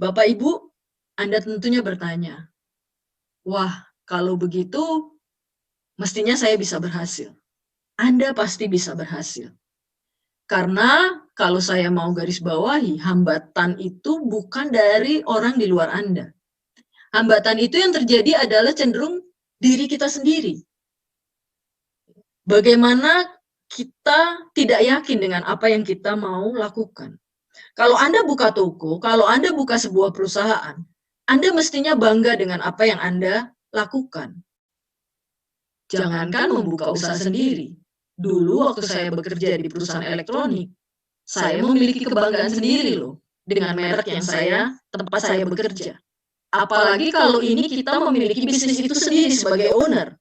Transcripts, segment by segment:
Bapak Ibu, Anda tentunya bertanya, wah, kalau begitu mestinya saya bisa berhasil. Anda pasti bisa berhasil. Karena kalau saya mau garis bawahi, hambatan itu bukan dari orang di luar Anda. Hambatan itu yang terjadi adalah cenderung diri kita sendiri. Bagaimana kita tidak yakin dengan apa yang kita mau lakukan. Kalau Anda buka toko, kalau Anda buka sebuah perusahaan, Anda mestinya bangga dengan apa yang Anda lakukan. Jangankan membuka usaha sendiri. Dulu waktu saya bekerja di perusahaan elektronik, saya memiliki kebanggaan sendiri loh dengan merek yang tempat saya bekerja. Apalagi kalau ini kita memiliki bisnis itu sendiri sebagai owner.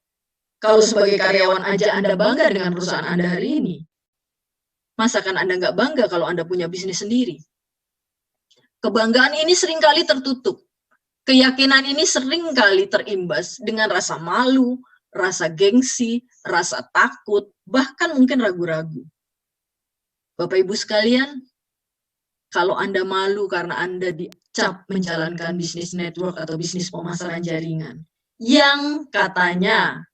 Kalau sebagai karyawan aja Anda bangga dengan perusahaan Anda hari ini, masakan Anda nggak bangga kalau Anda punya bisnis sendiri? Kebanggaan ini seringkali tertutup. Keyakinan ini seringkali terimbas dengan rasa malu, rasa gengsi, rasa takut, bahkan mungkin ragu-ragu. Bapak Ibu sekalian, kalau Anda malu karena Anda dicap menjalankan bisnis network atau bisnis pemasaran jaringan, yang katanya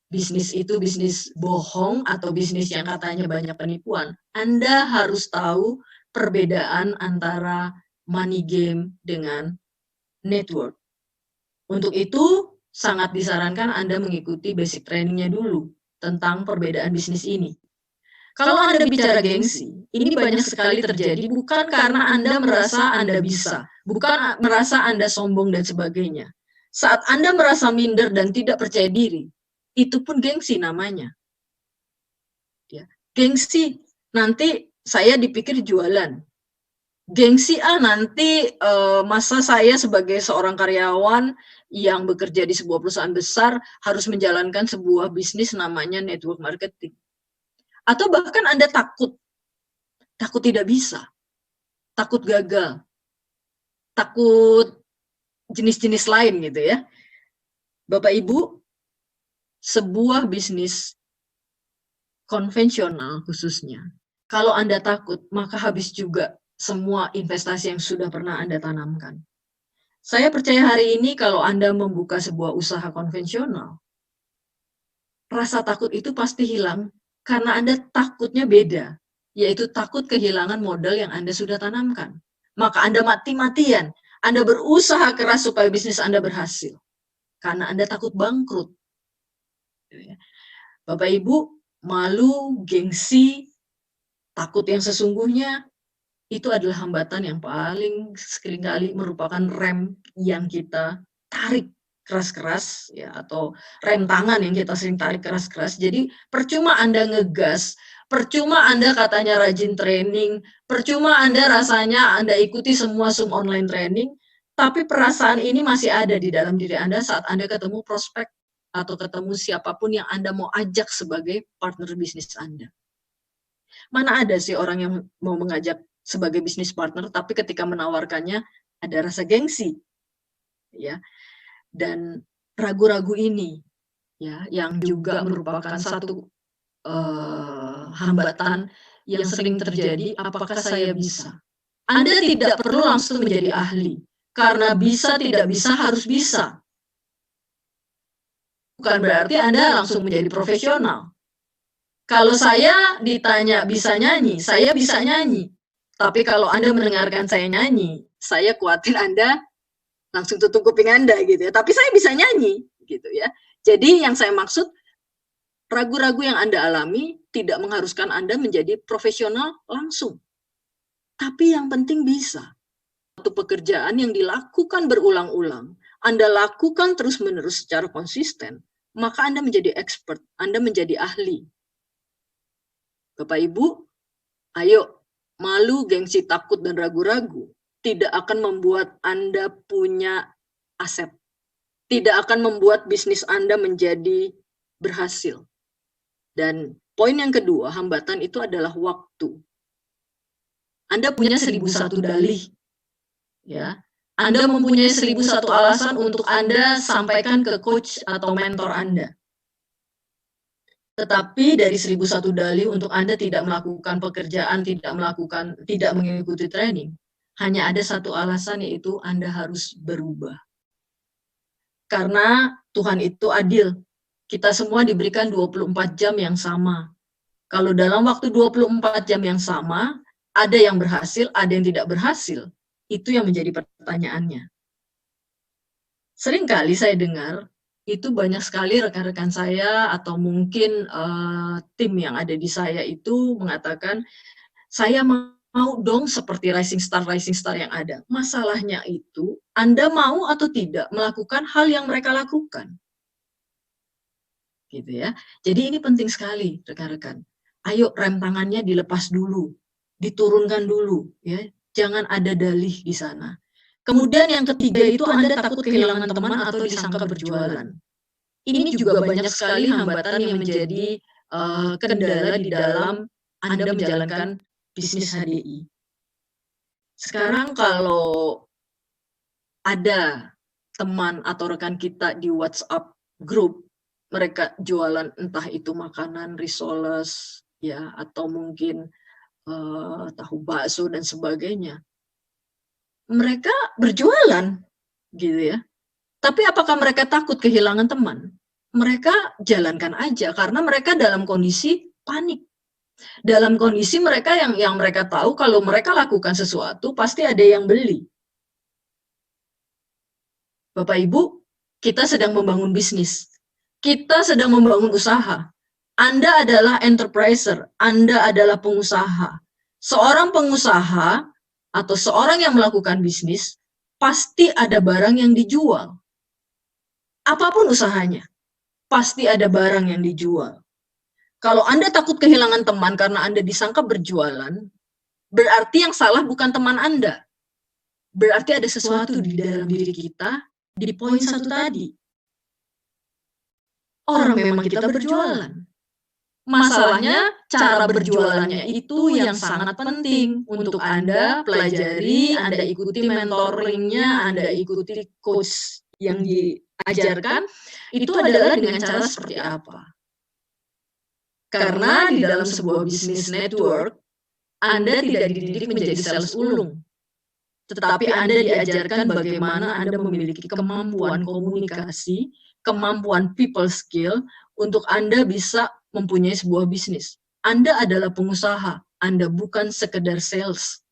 bisnis itu bisnis bohong atau bisnis yang katanya banyak penipuan, Anda harus tahu perbedaan antara money game dengan network. Untuk itu, sangat disarankan Anda mengikuti basic trainingnya dulu tentang perbedaan bisnis ini. Kalau Anda bicara gengsi, ini banyak sekali terjadi bukan karena Anda merasa Anda bisa, bukan merasa Anda sombong dan sebagainya. Saat Anda merasa minder dan tidak percaya diri, itu pun gengsi namanya. Ya. Gengsi, nanti saya dipikir jualan. Gengsi, nanti masa saya sebagai seorang karyawan yang bekerja di sebuah perusahaan besar harus menjalankan sebuah bisnis namanya network marketing. Atau bahkan Anda takut tidak bisa, takut gagal, takut jenis-jenis lain gitu ya. Bapak Ibu, sebuah bisnis konvensional khususnya, kalau Anda takut, maka habis juga semua investasi yang sudah pernah Anda tanamkan. Saya percaya hari ini kalau Anda membuka sebuah usaha konvensional, rasa takut itu pasti hilang karena Anda takutnya beda, yaitu takut kehilangan modal yang Anda sudah tanamkan. Maka Anda mati-matian, Anda berusaha keras supaya bisnis Anda berhasil. Karena Anda takut bangkrut. Bapak Ibu, malu, gengsi, takut yang sesungguhnya, itu adalah hambatan yang paling seringkali merupakan rem yang kita tarik keras-keras ya, atau rem tangan yang kita sering tarik keras-keras. Jadi percuma Anda ngegas, percuma Anda katanya rajin training, percuma Anda rasanya Anda ikuti semua Zoom online training, tapi perasaan ini masih ada di dalam diri Anda saat Anda ketemu prospek atau ketemu siapapun yang Anda mau ajak sebagai partner bisnis Anda. Mana ada sih orang yang mau mengajak sebagai bisnis partner, tapi ketika menawarkannya ada rasa gengsi, ya, dan ragu-ragu ini, ya, yang juga merupakan satu hambatan yang sering terjadi. Apakah saya bisa? Anda tidak perlu langsung menjadi ahli, karena bisa tidak bisa harus bisa. Bukan berarti Anda langsung menjadi profesional. Kalau saya ditanya bisa nyanyi, saya bisa nyanyi. Tapi kalau Anda mendengarkan saya nyanyi, saya khawatir Anda langsung tutup kuping Anda gitu ya. Tapi saya bisa nyanyi gitu ya. Jadi yang saya maksud, ragu-ragu yang Anda alami tidak mengharuskan Anda menjadi profesional langsung. Tapi yang penting bisa. Satu pekerjaan yang dilakukan berulang-ulang, Anda lakukan terus-menerus secara konsisten, maka Anda menjadi expert, Anda menjadi ahli. Bapak Ibu, ayo, malu, gengsi, takut, dan ragu-ragu tidak akan membuat Anda punya aset. Tidak akan membuat bisnis Anda menjadi berhasil. Dan poin yang kedua, hambatan itu adalah waktu. Anda punya 1001 dalih. Ya. Anda mempunyai 1001 alasan untuk Anda sampaikan ke coach atau mentor Anda. Tetapi dari 1001 dalih untuk Anda tidak melakukan pekerjaan, tidak mengikuti training, Hanya ada satu alasan, yaitu Anda harus berubah. Karena Tuhan itu adil. Kita semua diberikan 24 jam yang sama. Kalau dalam waktu 24 jam yang sama, ada yang berhasil, ada yang tidak berhasil. Itu yang menjadi pertanyaannya. Seringkali saya dengar, itu banyak sekali rekan-rekan saya atau mungkin tim yang ada di saya itu mengatakan, saya mau dong seperti rising star yang ada. Masalahnya itu, Anda mau atau tidak melakukan hal yang mereka lakukan. Gitu ya. Jadi ini penting sekali, rekan-rekan. Ayo rem tangannya dilepas dulu, diturunkan dulu, ya. Jangan ada dalih di sana. Kemudian yang ketiga itu Anda takut kehilangan teman atau disangka berjualan. Ini juga banyak sekali hambatan yang menjadi kendala di dalam Anda menjalankan bisnis HDI. Sekarang kalau ada teman atau rekan kita di WhatsApp grup, mereka jualan entah itu makanan risoles, ya, atau mungkin tahu bakso dan sebagainya. Mereka berjualan, gitu ya. Tapi apakah mereka takut kehilangan teman? Mereka jalankan aja karena mereka dalam kondisi panik. Dalam kondisi mereka yang mereka tahu kalau mereka lakukan sesuatu pasti ada yang beli. Bapak Ibu, kita sedang membangun bisnis. Kita sedang membangun usaha. Anda adalah enterpriser, Anda adalah pengusaha. Seorang pengusaha atau seorang yang melakukan bisnis, pasti ada barang yang dijual. Apapun usahanya, pasti ada barang yang dijual. Kalau Anda takut kehilangan teman karena Anda disangka berjualan, berarti yang salah bukan teman Anda. Berarti ada sesuatu di dalam diri kita, di poin 1 tadi. Orang memang kita berjualan. Masalahnya, cara berjualannya itu yang sangat penting untuk Anda pelajari, Anda ikuti mentoringnya, Anda ikuti coach yang diajarkan, itu adalah dengan cara seperti apa. Karena di dalam sebuah bisnis network, Anda tidak dididik menjadi sales ulung. Tetapi Anda diajarkan bagaimana Anda memiliki kemampuan komunikasi, kemampuan people skill, untuk Anda bisa mempunyai sebuah bisnis. Anda adalah pengusaha, Anda bukan sekedar sales.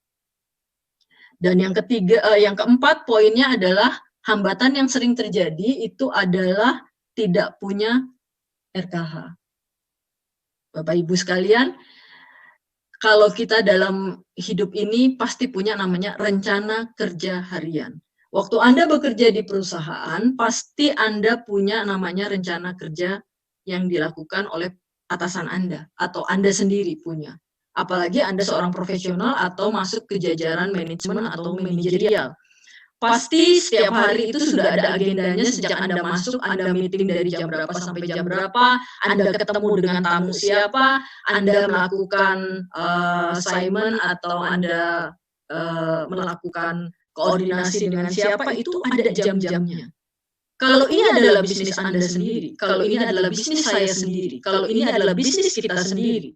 Dan yang keempat poinnya adalah hambatan yang sering terjadi itu adalah tidak punya RKH. Bapak Ibu sekalian, kalau kita dalam hidup ini pasti punya namanya rencana kerja harian. Waktu Anda bekerja di perusahaan, pasti Anda punya namanya rencana kerja yang dilakukan oleh atasan Anda, atau Anda sendiri punya. Apalagi Anda seorang profesional atau masuk ke jajaran manajemen atau manajerial. Pasti setiap hari itu sudah ada agendanya sejak Anda masuk, Anda meeting dari jam berapa sampai jam berapa, Anda ketemu dengan tamu siapa, Anda melakukan assignment atau Anda melakukan koordinasi dengan siapa, itu ada jam-jamnya. Kalau ini adalah bisnis Anda sendiri, kalau ini adalah bisnis saya sendiri, kalau ini adalah bisnis kita sendiri,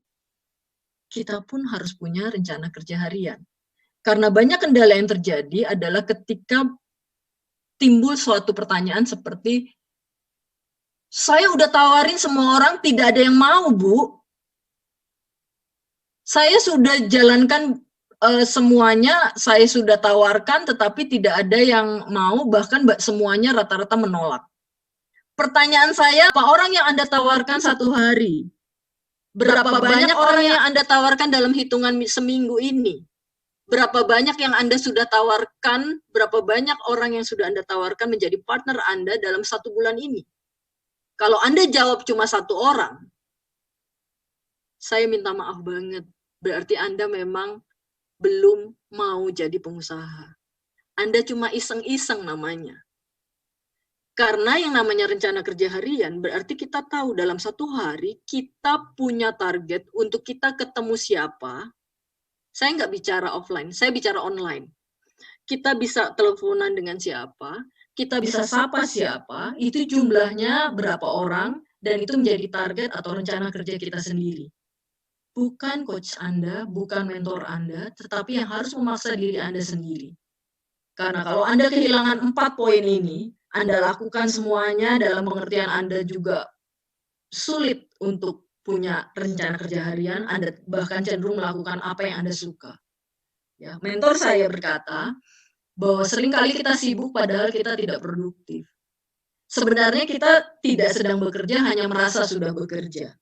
kita pun harus punya rencana kerja harian. Karena banyak kendala yang terjadi adalah ketika timbul suatu pertanyaan seperti, saya udah tawarin semua orang, tidak ada yang mau, Bu. Saya sudah jalankan semuanya, saya sudah tawarkan, tetapi tidak ada yang mau, bahkan semuanya rata-rata menolak. Pertanyaan saya, berapa orang yang Anda tawarkan satu hari? Berapa banyak orang yang Anda tawarkan dalam hitungan seminggu ini? Berapa banyak yang Anda sudah tawarkan, berapa banyak orang yang sudah Anda tawarkan menjadi partner Anda dalam 1 bulan ini? Kalau Anda jawab cuma 1 orang, saya minta maaf banget. Berarti Anda memang belum mau jadi pengusaha. Anda cuma iseng-iseng namanya. Karena yang namanya rencana kerja harian, berarti kita tahu dalam 1 hari kita punya target untuk kita ketemu siapa. Saya nggak bicara offline, saya bicara online. Kita bisa teleponan dengan siapa, kita bisa sapa siapa, itu jumlahnya berapa orang, dan itu menjadi target atau rencana kerja kita sendiri. bukan coach Anda, bukan mentor Anda, tetapi yang harus memaksa diri Anda sendiri. Karena kalau Anda kehilangan 4 poin ini, Anda lakukan semuanya dalam pengertian Anda juga sulit untuk punya rencana kerja harian, Anda bahkan cenderung melakukan apa yang Anda suka. Ya, mentor saya berkata bahwa seringkali kita sibuk padahal kita tidak produktif. Sebenarnya kita tidak sedang bekerja, hanya merasa sudah bekerja.